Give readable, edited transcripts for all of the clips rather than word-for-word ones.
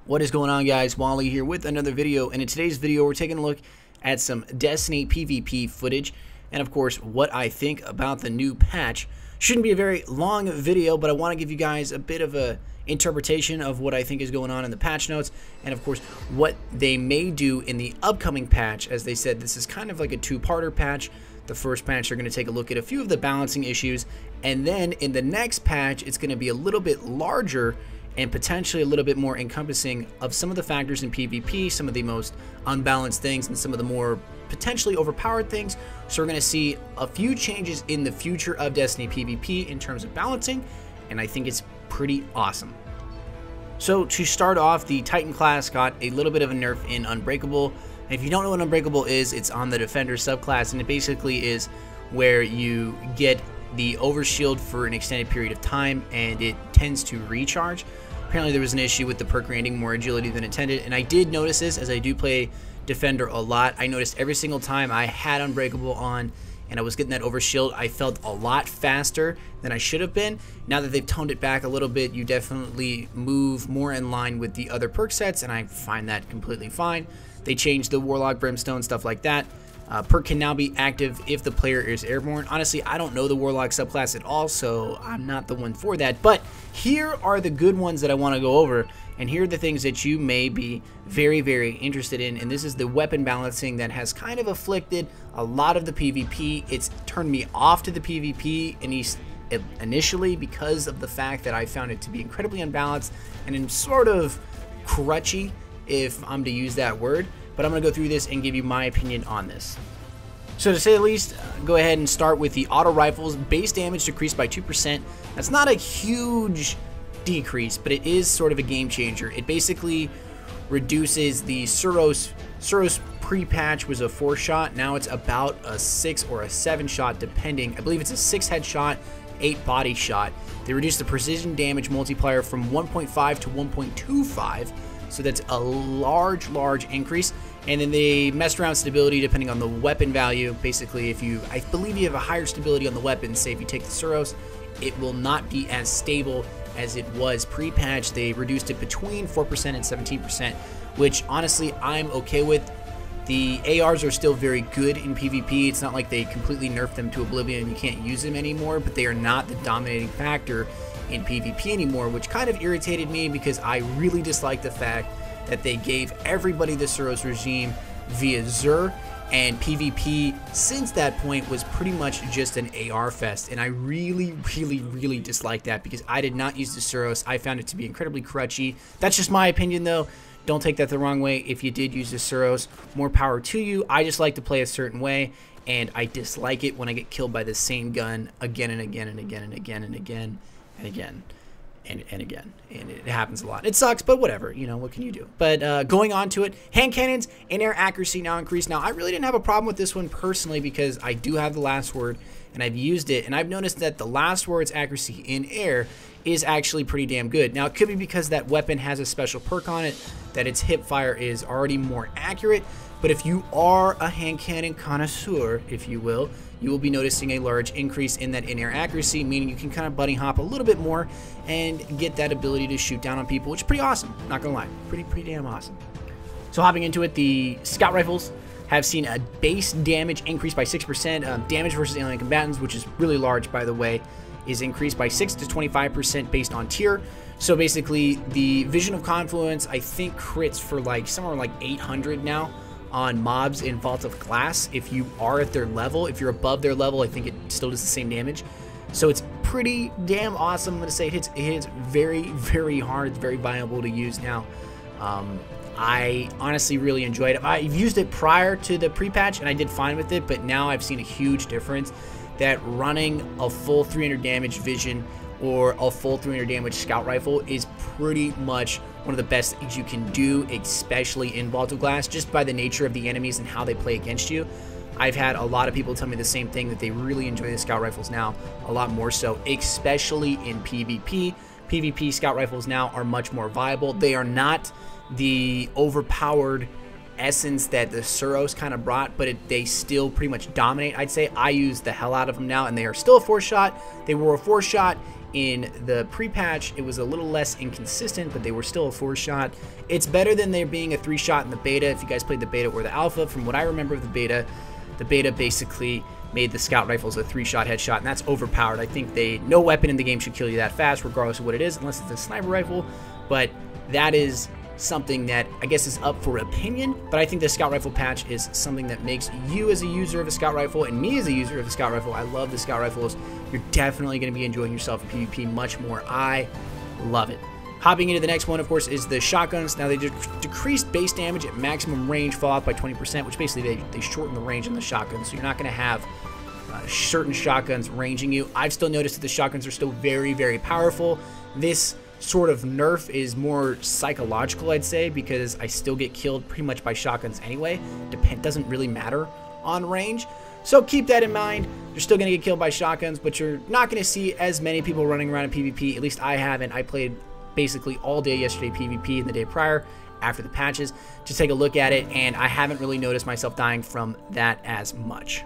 What is going on, guys? Wally here with another video, and in today's video we're taking a look at some Destiny PvP footage and of course what I think about the new patch. Shouldn't be a very long video, but I want to give you guys a bit of a interpretation of what I think is going on in the patch notes and of course what they may do in the upcoming patch. As they said, this is kind of like a two-parter patch. The first patch, they're going to take a look at a few of the balancing issues, and then in the next patch it's going to be a little bit larger and potentially a little bit more encompassing of some of the factors in PvP, some of the most unbalanced things and some of the more potentially overpowered things. So we're going to see a few changes in the future of Destiny PvP in terms of balancing, and I think it's pretty awesome. So to start off, the Titan class got a little bit of a nerf in Unbreakable. And if you don't know what Unbreakable is, it's on the Defender subclass, and it basically is where you get the overshield for an extended period of time and it tends to recharge. Apparently there was an issue with the perk granting more agility than intended, and I did notice this as I do play Defender a lot. I noticed every single time I had Unbreakable on and I was getting that overshield, I felt a lot faster than I should have been. Now that they've toned it back a little bit, you definitely move more in line with the other perk sets, and I find that completely fine. They changed the Warlock, Brimstone, stuff like that. Perk can now be active if the player is airborne. Honestly, I don't know the Warlock subclass at all, so I'm not the one for that. But here are the good ones that I want to go over, and here are the things that you may be very, very interested in. And this is the weapon balancing that has kind of afflicted a lot of the PvP. It's turned me off to the PvP initially because of the fact that I found it to be incredibly unbalanced and sort of crutchy, if I'm to use that word. But I'm going to go through this and give you my opinion on this. So to say the least, go ahead and start with the auto rifles. Base damage decreased by 2%. That's not a huge decrease, but it is sort of a game changer. It basically reduces the Suros pre-patch was a 4-shot. Now it's about a 6 or a 7-shot depending. I believe it's a 6 headshot, 8 body shot. They reduced the precision damage multiplier from 1.5 to 1.25. So that's a large increase. And then they messed around stability depending on the weapon value. Basically, I believe you have a higher stability on the weapon, say if you take the Suros, it will not be as stable as it was pre-patch. They reduced it between 4% and 17%, which honestly I'm okay with. The ARs are still very good in PvP. It's not like they completely nerfed them to oblivion and you can't use them anymore, but they are not the dominating factor in PvP anymore, which kind of irritated me because I really dislike the fact that they gave everybody the Suros regime via Xur, and PvP since that point was pretty much just an AR fest, and I really dislike that because I did not use the Suros. I found it to be incredibly crutchy. That's just my opinion though. Don't take that the wrong way. If you did use the Suros, more power to you. I just like to play a certain way, and I dislike it when I get killed by the same gun again and again and again and again and again and again and again, and it happens a lot. It sucks, but whatever, you know, what can you do? But going on to it, hand cannons in air accuracy now increased. Now I really didn't have a problem with this one personally because I do have the last word and I've used it, and I've noticed that the last word's accuracy in air is actually pretty damn good. Now it could be because that weapon has a special perk on it, that its hip fire is already more accurate. But if you are a hand cannon connoisseur, if you will be noticing a large increase in that in-air accuracy, meaning you can kind of bunny hop a little bit more and get that ability to shoot down on people, which is pretty awesome, not gonna lie. Pretty damn awesome. So hopping into it, the scout rifles have seen a base damage increase by 6%. Damage versus alien combatants, which is really large by the way, is increased by 6 to 25% based on tier. So basically the Vision of Confluence, I think crits for like somewhere like 800 now on mobs in Vault of Glass. If you are at their level, if you're above their level, I think it still does the same damage. So it's pretty damn awesome. I'm gonna say it hits very hard. It's very viable to use now. I honestly really enjoyed it. I've used it prior to the pre-patch and I did fine with it, but now I've seen a huge difference that running a full 300 damage Vision or a full 300 damage scout rifle is pretty much one of the best things you can do, especially in Vault of Glass, just by the nature of the enemies and how they play against you. I've had a lot of people tell me the same thing, that they really enjoy the scout rifles now a lot more so, especially in PvP. PvP scout rifles now are much more viable. They are not the overpowered essence that the Suros kind of brought, but they still pretty much dominate. I'd say I use the hell out of them now, and they are still a 4-shot. They were a 4-shot In the pre-patch, it was a little less inconsistent, but they were still a 4-shot. It's better than there being a 3-shot in the beta. If you guys played the beta or the alpha, from what I remember of the beta basically made the scout rifles a 3-shot headshot, and that's overpowered. I think no weapon in the game should kill you that fast, regardless of what it is, unless it's a sniper rifle. But that is something that I guess is up for opinion, but I think the scout rifle patch is something that makes you as a user of a scout rifle and me as a user of a scout rifle, I love the scout rifles, you're definitely going to be enjoying yourself in PvP much more. I love it. Hopping into the next one, of course, is the shotguns. Now, they decreased base damage at maximum range, fall off by 20%, which basically they shorten the range in the shotgun, so you're not going to have certain shotguns ranging you. I've still noticed that the shotguns are still very, very powerful. This sort of nerf is more psychological, I'd say, because I still get killed pretty much by shotguns anyway. Doesn't really matter on range. So keep that in mind. You're still going to get killed by shotguns, but you're not going to see as many people running around in PvP. At least I haven't. I played basically all day yesterday PvP and the day prior after the patches to take a look at it, and I haven't really noticed myself dying from that as much.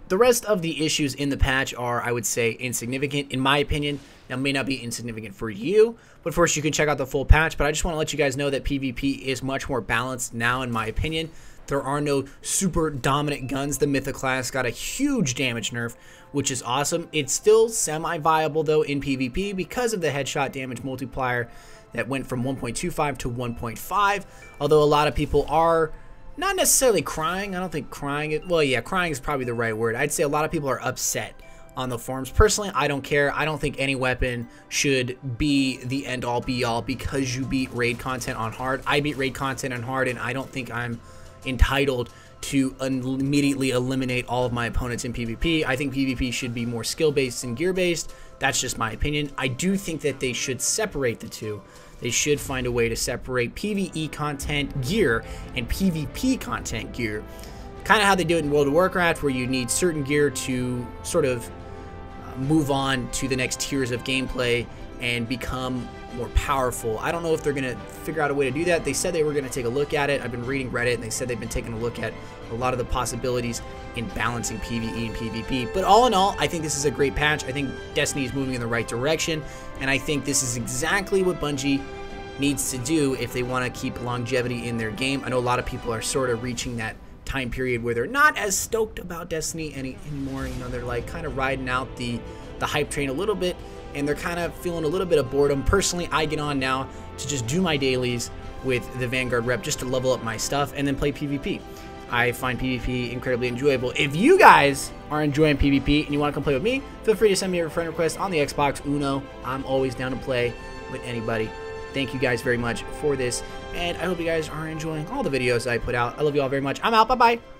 The rest of the issues in the patch are, I would say, insignificant, in my opinion. Now, may not be insignificant for you, but first you can check out the full patch. But I just want to let you guys know that PvP is much more balanced now, in my opinion. There are no super dominant guns. The Mythoclast got a huge damage nerf, which is awesome. It's still semi-viable, though, in PvP because of the headshot damage multiplier that went from 1.25 to 1.5, although a lot of people are not necessarily crying. I don't think crying, well, yeah, crying is probably the right word. I'd say a lot of people are upset on the forums. Personally, I don't care. I don't think any weapon should be the end-all be-all because you beat raid content on hard. I beat raid content on hard, and I don't think I'm entitled to immediately eliminate all of my opponents in PvP. I think PvP should be more skill-based and gear-based. That's just my opinion. I do think that they should separate the two. They should find a way to separate PvE content gear and PvP content gear. Kind of how they do it in World of Warcraft, where you need certain gear to sort of move on to the next tiers of gameplay and become more powerful. I don't know if they're going to figure out a way to do that. They said they were going to take a look at it. I've been reading Reddit, and they said they've been taking a look at a lot of the possibilities in balancing PvE and PvP. But all in all, I think this is a great patch. I think Destiny is moving in the right direction, and I think this is exactly what Bungie needs to do if they want to keep longevity in their game. I know a lot of people are sort of reaching that time period where they're not as stoked about Destiny anymore. You know, they're like kind of riding out the hype train a little bit, and they're kind of feeling a little bit of boredom. Personally, I get on now to just do my dailies with the Vanguard rep just to level up my stuff and then play PvP. I find PvP incredibly enjoyable. If you guys are enjoying PvP and you want to come play with me, feel free to send me a friend request on the Xbox Uno. I'm always down to play with anybody. Thank you guys very much for this, and I hope you guys are enjoying all the videos I put out. I love you all very much. I'm out. Bye-bye.